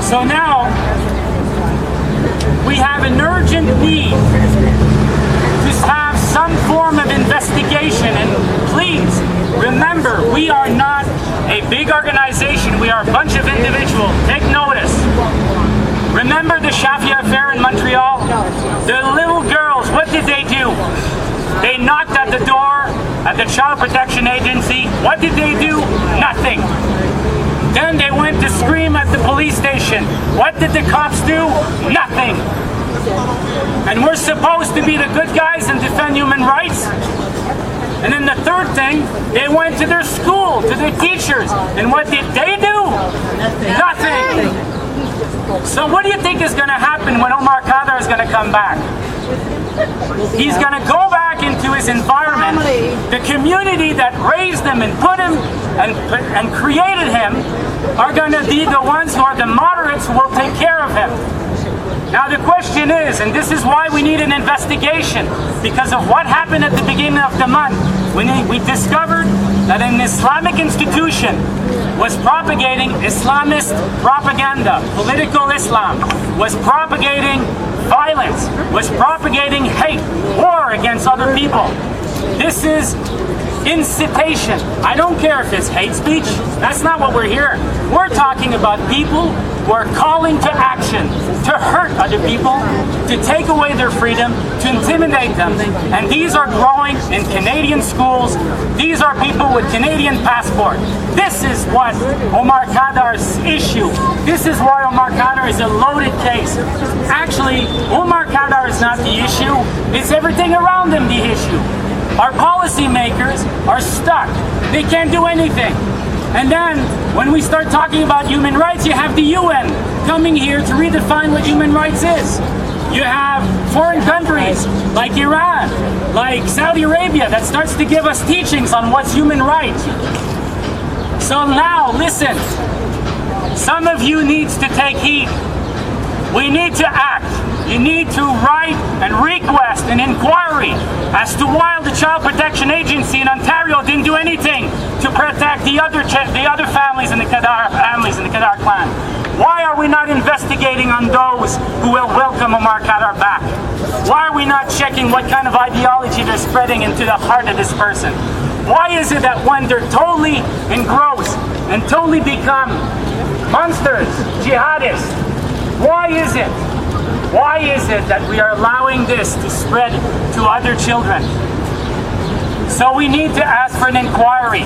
So now we have an urgent need to have some form of investigation. And please remember, we are not a big organization. We are a bunch of individuals. Take notice. Remember the Shafia affair in Montreal? The little girls, what did they do? They knocked at the door at the Child Protection Agency. What did they do? Nothing. Then they went to scream at the police station. What did the cops do? Nothing. And we're supposed to be the good guys and defend human rights? And then the third thing, they went to their school, to their teachers. And what did they do? Nothing. So what do you think is going to happen when Omar Khadr is going to come back? He's going to go back into his environment. The community that raised him and put him and created him are going to be the ones who are the moderates who will take care of him. Now the question is, and this is why we need an investigation, because of what happened at the beginning of the month, when we discovered that an Islamic institution was propagating Islamist propaganda, political Islam, was propagating violence, was propagating hate, war against other people. This is incitation. I don't care if it's hate speech. That's not what we're hearing. We're talking about people who are calling to action, to hurt other people, to take away their freedom, to intimidate them. And these are growing in Canadian schools. These are people with Canadian passport. This is what Omar Khadr's issue. This is why Omar Khadr is a loaded case. Actually, Omar Khadr is not the issue. It's everything around him the issue. Our policymakers are stuck. They can't do anything. And then, when we start talking about human rights, you have the UN coming here to redefine what human rights is. You have foreign countries like Iran, like Saudi Arabia, that starts to give us teachings on what's human rights. So now, listen, some of you needs to take heed. We need to act. You need to write and request an inquiry as to why the Child Protection Agency in Ontario didn't do anything to protect the other families in the Khadr clan. Why are we not investigating on those who will welcome Omar Khadr back? Why are we not checking what kind of ideology they're spreading into the heart of this person? Why is it that when they're totally engrossed and totally become monsters, jihadists, why is it that we are allowing this to spread to other children? So we need to ask for an inquiry.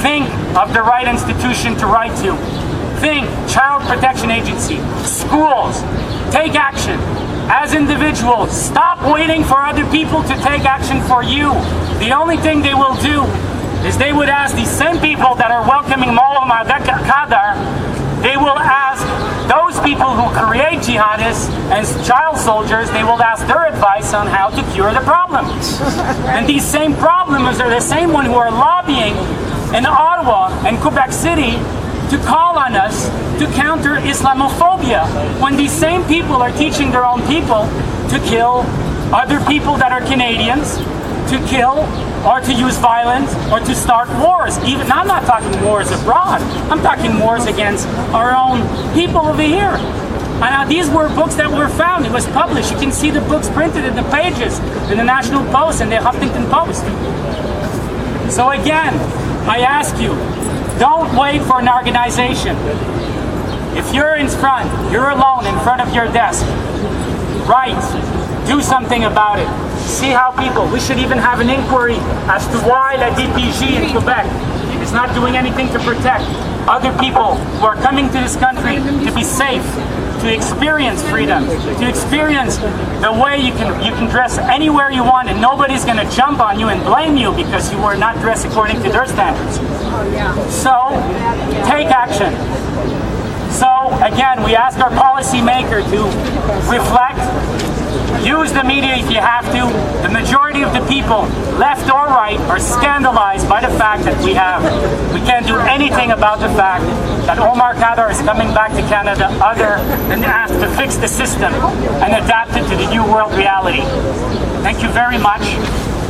Think of the right institution to write to. Think Child Protection Agency, schools. Take action. As individuals, stop waiting for other people to take action for you. The only thing they will do is they would ask these same people that are welcoming Omar Khadr, they will ask those people who create jihadists and child soldiers, they will ask their advice on how to cure the problem. And these same problems are the same ones who are lobbying in Ottawa and Quebec City to call on us to counter Islamophobia, when these same people are teaching their own people to kill other people that are Canadians, to kill or to use violence or to start wars. Even I'm not talking wars abroad. I'm talking wars against our own people over here. And these were books that were found. It was published. You can see the books printed in the pages in the National Post and the Huffington Post. So again, I ask you, don't wait for an organization. If you're in front, you're alone in front of your desk, write, do something about it. See how people, we should even have an inquiry as to why la DPJ in Quebec is not doing anything to protect other people who are coming to this country to be safe, to experience freedom, to experience the way you can dress anywhere you want and nobody's going to jump on you and blame you because you were not dressed according to their standards. So, take action. So, again, we ask our policymaker to reflect. Use the media if you have to. The majority of the people, left or right, are scandalized by the fact that we can't do anything about the fact that Omar Khadr is coming back to Canada other than ask to fix the system and adapt it to the new world reality. Thank you very much.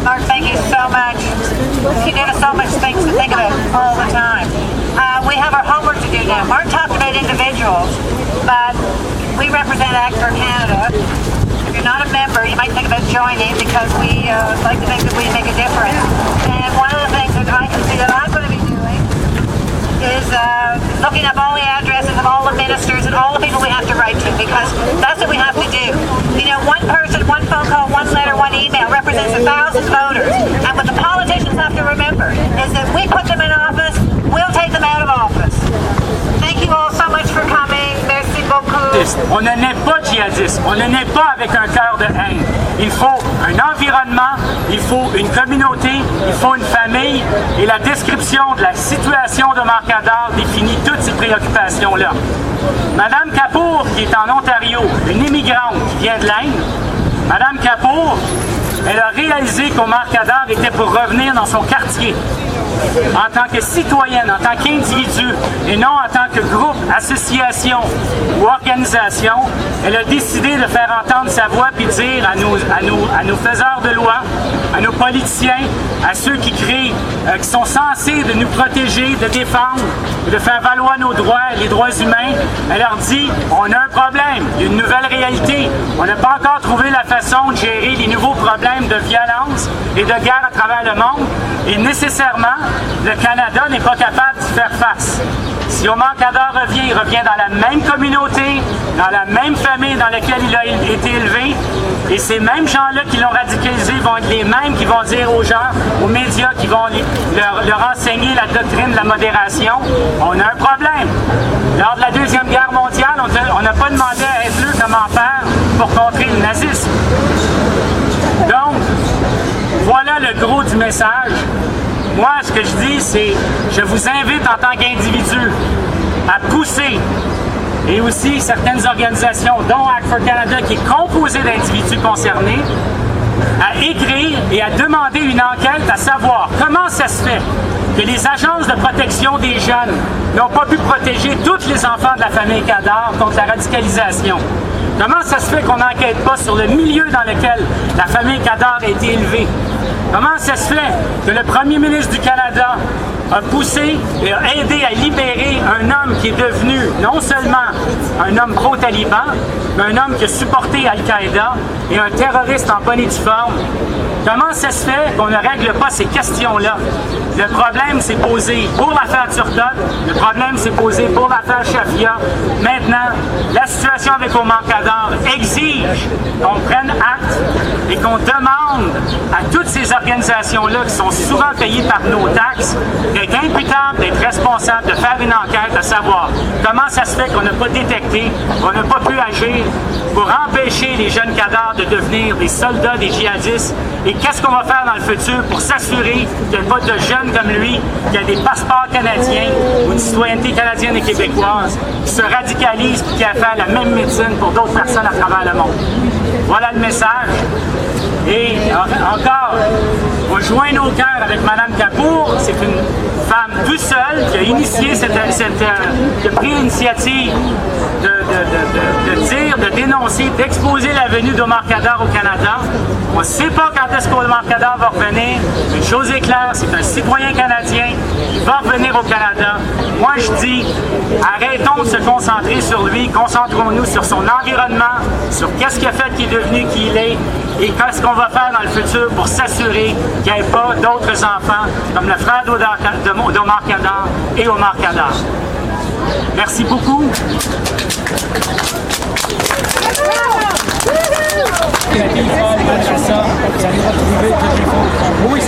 Mark, thank you so much. You give us so much things to think about all the time. we have our homework to do now. Mark talked about individuals, but we represent Act for Canada. If you're not a member, you might think about joining because we like to think that we make a difference. And one of the things that I can see that I'm going to be doing is looking up all the addresses of all the ministers and all the people we have to write to, because that's what we have to do. You know, one person, one phone call, one letter, one email represents 1,000 voters. And what the politicians have to remember is that we put them in office, we'll take them out of office. Thank you all so much for coming. Merci beaucoup. On ne naît pas djihadiste, on ne naît pas avec un cœur de haine. Il faut un environnement, il faut une communauté, il faut une famille, et la description de la situation de Marc Hadar définit toutes ces préoccupations-là. Madame Kapoor, qui est en Ontario, une immigrante qui vient de l'Inde, Madame Kapoor, elle a réalisé qu'Omar Khadr était pour revenir dans son quartier en tant que citoyenne, en tant qu'individu, et non en tant que groupe, association ou organisation. Elle a décidé de faire entendre sa voix puis dire à nos faiseurs de loi, à nos politiciens, à ceux qui créent, qui sont censés de nous protéger, de défendre, de faire valoir nos droits, les droits humains. Elle leur dit, on a un problème, il y a une nouvelle réalité. On n'a pas encore trouvé la façon de gérer les nouveaux problèmes de violence et de guerre à travers le monde. Et nécessairement, le Canada n'est pas capable d'y faire face. Si Omar Khadr revient, il revient dans la même communauté, dans la même famille dans laquelle il a été élevé. Et ces mêmes gens-là qui l'ont radicalisé vont être les mêmes qui vont dire aux gens, aux médias, qui vont leur enseigner la doctrine de la modération. On a un problème. Lors de la Deuxième Guerre mondiale, on n'a pas demandé à Hitler comment faire pour contrer le nazisme. Donc, voilà le gros du message. Moi, ce que je dis, c'est, je vous invite en tant qu'individu à pousser, et aussi certaines organisations, dont Act for Canada, qui est composée d'individus concernés, à écrire et à demander une enquête à savoir comment ça se fait que les agences de protection des jeunes n'ont pas pu protéger tous les enfants de la famille Khadr contre la radicalisation. Comment ça se fait qu'on n'enquête pas sur le milieu dans lequel la famille Khadr a été élevée? Comment ça se fait que le premier ministre du Canada a poussé et a aidé à libérer un homme qui est devenu non seulement un homme pro-taliban, mais un homme qui a supporté Al-Qaïda et un terroriste en bonne et due forme? Comment ça se fait qu'on ne règle pas ces questions-là? Le problème s'est posé pour l'affaire Turcotte, le problème s'est posé pour l'affaire Shafia. Maintenant, la situation avec Omar Khadr exige qu'on prenne acte et qu'on demande à toutes ces organisations-là qui sont souvent payées par nos taxes d'être imputables, d'être responsables, de faire une enquête, à savoir comment ça se fait qu'on n'a pas détecté, qu'on n'a pas pu agir pour empêcher les jeunes Khadr de devenir des soldats, des djihadistes, et qu'est-ce qu'on va faire dans le futur pour s'assurer qu'il n'y a pas de jeunes comme lui, qui a des passeports canadiens ou une citoyenneté canadienne et québécoise, qui se radicalisent et qui a fait la même médecine pour d'autres personnes à travers le monde. Voilà le message. Et encore, on joint nos cœurs avec Mme Kapoor. C'est une femme toute seule qui a initié qui a pris l'initiative de dénoncer, d'exposer la venue d'Omar Khadr au Canada. On ne sait pas quand est-ce qu'Omar Khadr va revenir. Une chose est claire, c'est un citoyen canadien qui va revenir au Canada. Moi, je dis, arrêtons de se concentrer sur lui, concentrons-nous sur son environnement, sur qu'est-ce qu'il a fait qui est devenu qui il est, et qu'est-ce qu'on va faire dans le futur pour s'assurer qu'il n'y ait pas d'autres enfants comme le frère d'Omar Khadr et Omar Khadr. Merci beaucoup. Oui,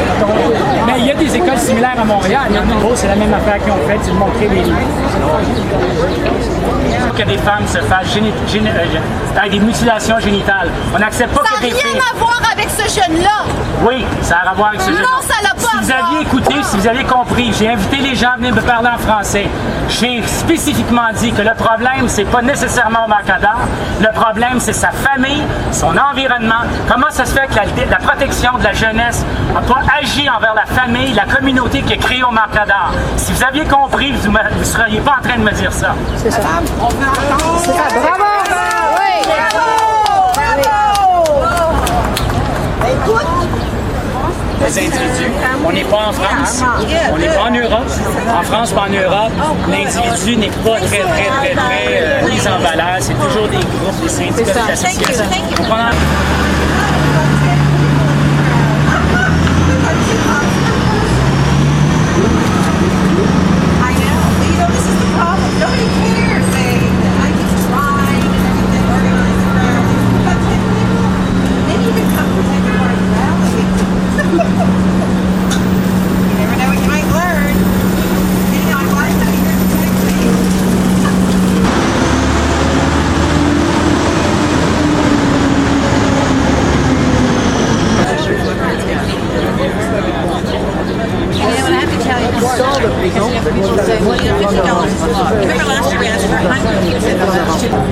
mais il y a des écoles similaires à Montréal. Il y en a c'est la même affaire qu'ils ont fait, c'est de montrer les livres. Que des femmes se fassent des mutilations génitales. On n'accepte pas que des filles... Ça n'a rien à voir avec ce jeune-là. Oui, ça a à voir avec ce jeune-là. Non, ça l'a pas. Si vous aviez écouté, si vous avez compris, j'ai invité les gens à venir me parler en français. J'ai spécifiquement dit que le problème, c'est pas nécessairement Omar Khadr. Le problème, c'est sa famille, son environnement. Comment ça se fait que la protection de la jeunesse n'a pas agi envers la famille, la communauté qui a créé Omar Khadr? Si vous aviez compris, vous ne seriez pas en train de me dire ça. C'est ça. C'est ça. Bravo! Oui! Bravo! Bravo! Écoute! les individus. On n'est pas en France, on n'est pas en Europe. En France, pas en Europe, l'individu n'est pas très mis en valeur. C'est toujours des groupes, des syndicats, des associations. Donc, on en- I know. You know, this is the problem. Nobody cares. I get to ride and everything organized around it. But then you can come to take part in the rally. You never know what you might learn. Anyhow, I'm glad that you're here to protect me. And then I have to tell you, people say, well, you know, $50 is a lot. Remember last year we asked for 100? You said, well, that's too much.